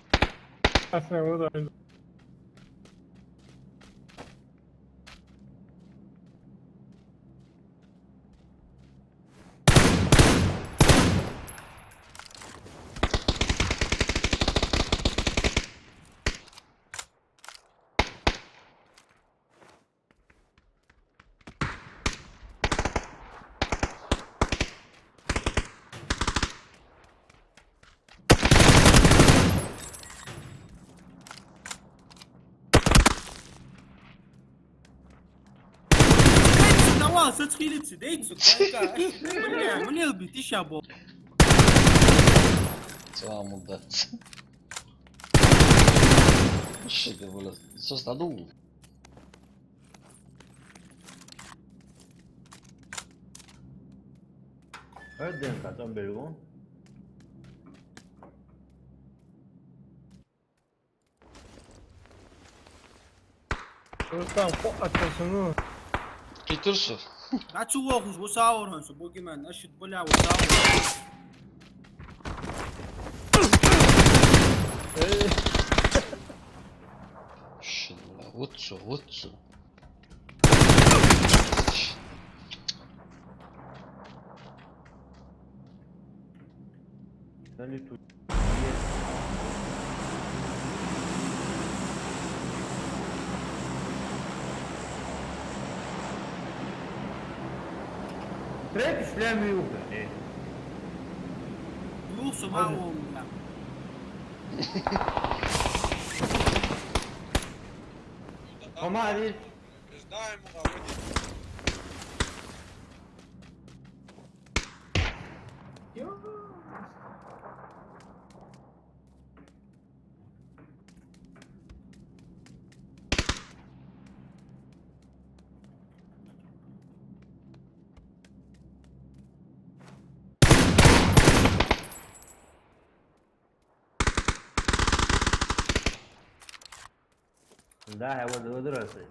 نواس تخيل تسديت من يلبي تشابو Целая муда. Что ты, блядь? Создадул. Ödün kaçan belirgin. там атасını Китурсов. لا تشوفوش وصاور هنسو بوكي مان اشد بلا وصاور Shit, бля. Вот что, вот что. Sen de tut. Trek işlemiyor beni. يوصو ما هو لا Ama hadi. ده هو دراسي.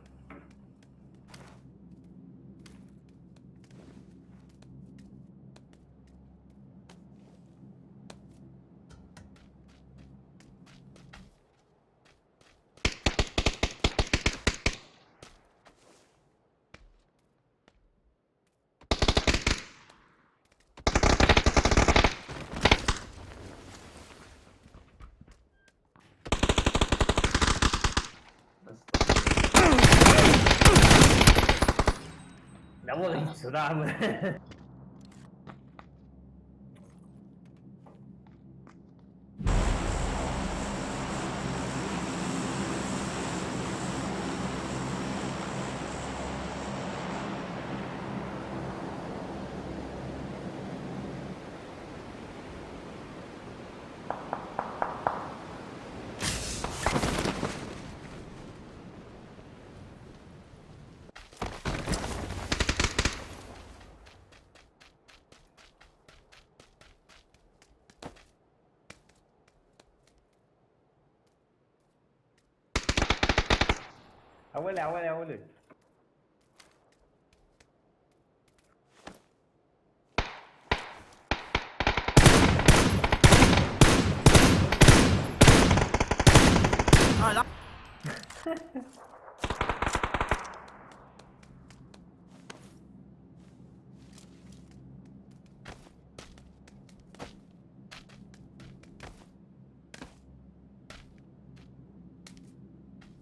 رحمة. أولي.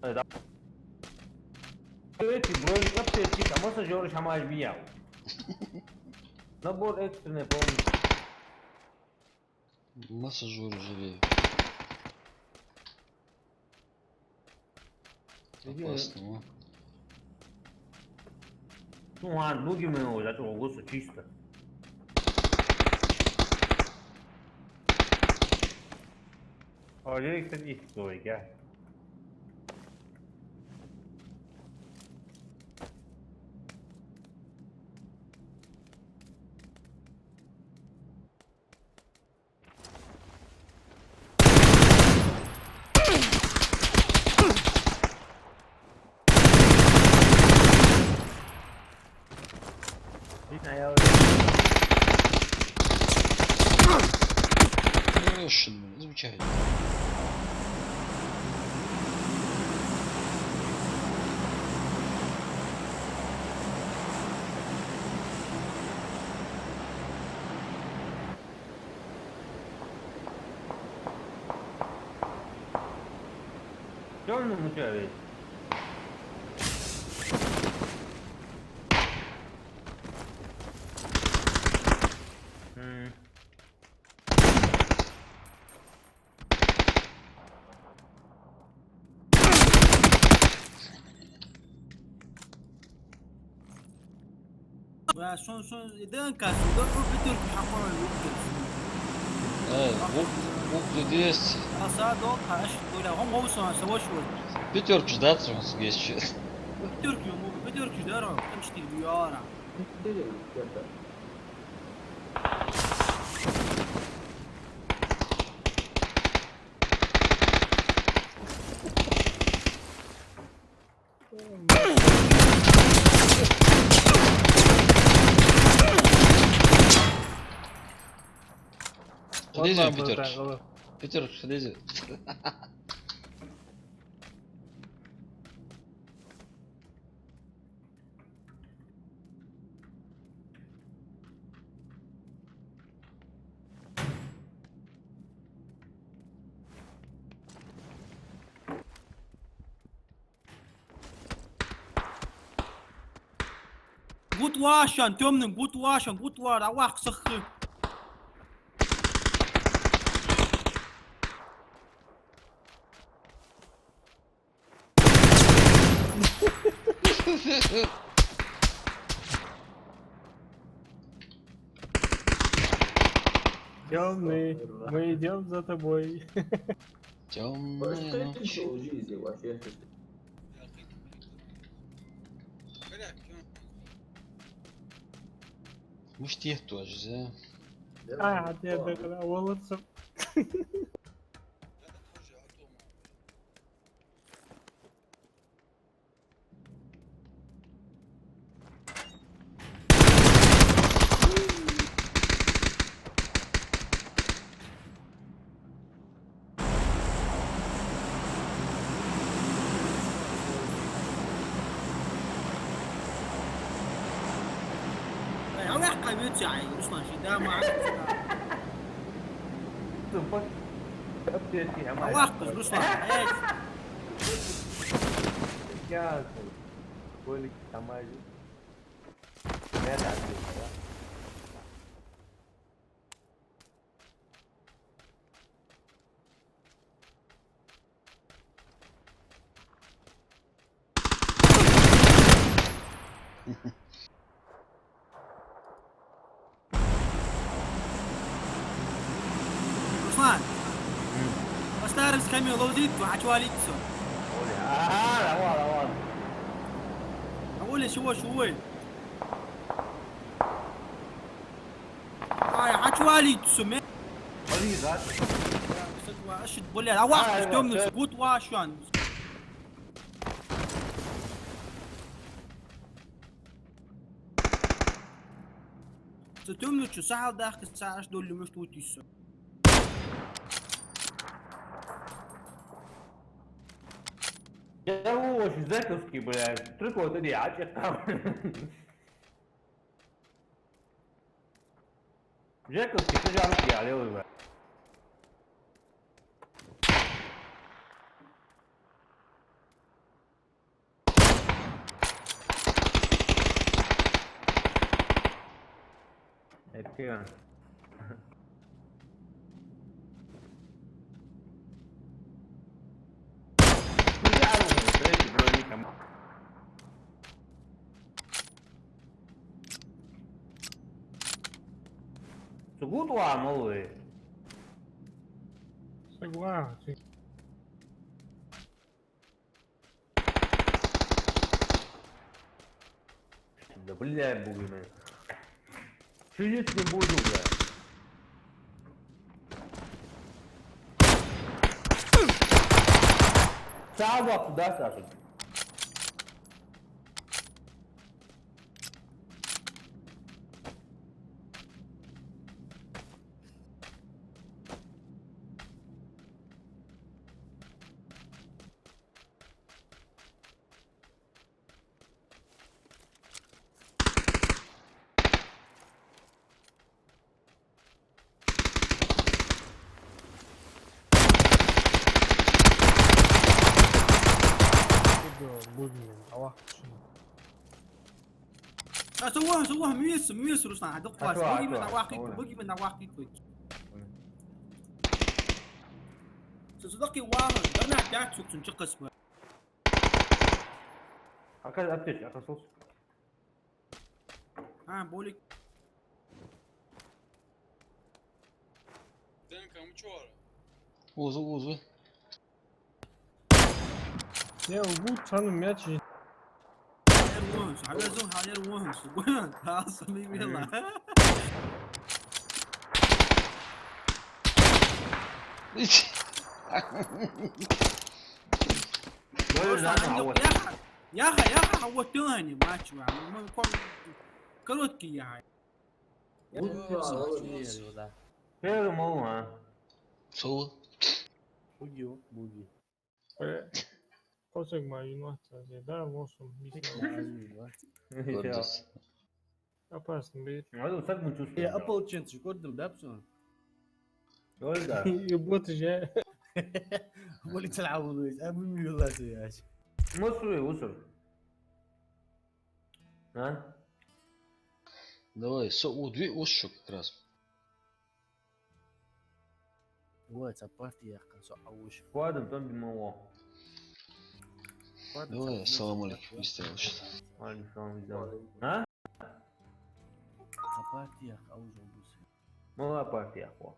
لا Эти брони капцы, а можно Жорж Хамаш биял? Набор экстренный помощи. Массажер живее. Опасно, Ну, а ноги мы уже, это волосы чисто. Olha que isso foi, cara. Звучает. Темный мучает. شلون اذا كاسو دور بدك حقول Буквы 200. اصادو هاش ولا هم هو سوا شو Пятерку ждать сразу есть. بدك يوم بدك دارهم تمشي بيارا Лезем пятерки. Пятерки лезет. قوت واشن تمنم قوت واشن قوت وار اواق سخ Темный, мы идем за тобой. Темная ночь. Муштех тоже, да? Нет, да, волосы. اواق بيت يعني اصلا شي دا ما اواق اصلا ايش Olha que tamanho. ما تعدي Ruslan. Поставим скамью ловзит, وحتواليتسو. هذا أقول شوي. هاي حتواليتسو مين. أشد بولي لا واحد تمنس بوت واشان. ستمنس شو ساعة داخل الساعة دول اللي مش توتيسو. يا هو شو زاكوسكي بلا تركوا تدي عاشق جاكوسكي ترجع مشي عليه ولا كده سقوط وعموي Seguar, sim. ده كلها بوجي مان شو جسمي بوجوده ساعة وقت ده ساعة سووها ميس رسنا هدق فاس بقي من أواقي كويس صدقي واحد أنا قاعد سوق تنشق اسمه أكل أبتش أكل صوص بقولك Uzu. Ya bu tanım ya çiğ. حير وهمس عاصمي يلا يا اخي عودتوني ما تشوع ما يكون كروتكي يا هاي خير مو ها Soğuk. Bugi. Kosek ma inovacja, da olsun. Gördüz. Yaparsın bir. هذا صدق من شو يا ابل تشنت شو قدم دابسون يولد Yubut ya. ولي تلعبون ويش ابي والله سياش مصري وصل ها Давай, две уши как раз. وات بارتي يا اخي سو اوش فؤاد مطن بالموضوع Давай, السلام عليكم. يستاهل. وعليكم السلام ها بارتي يا اخي اوش بوس ما هو بارتي يا اخوان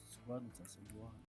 سبحان الله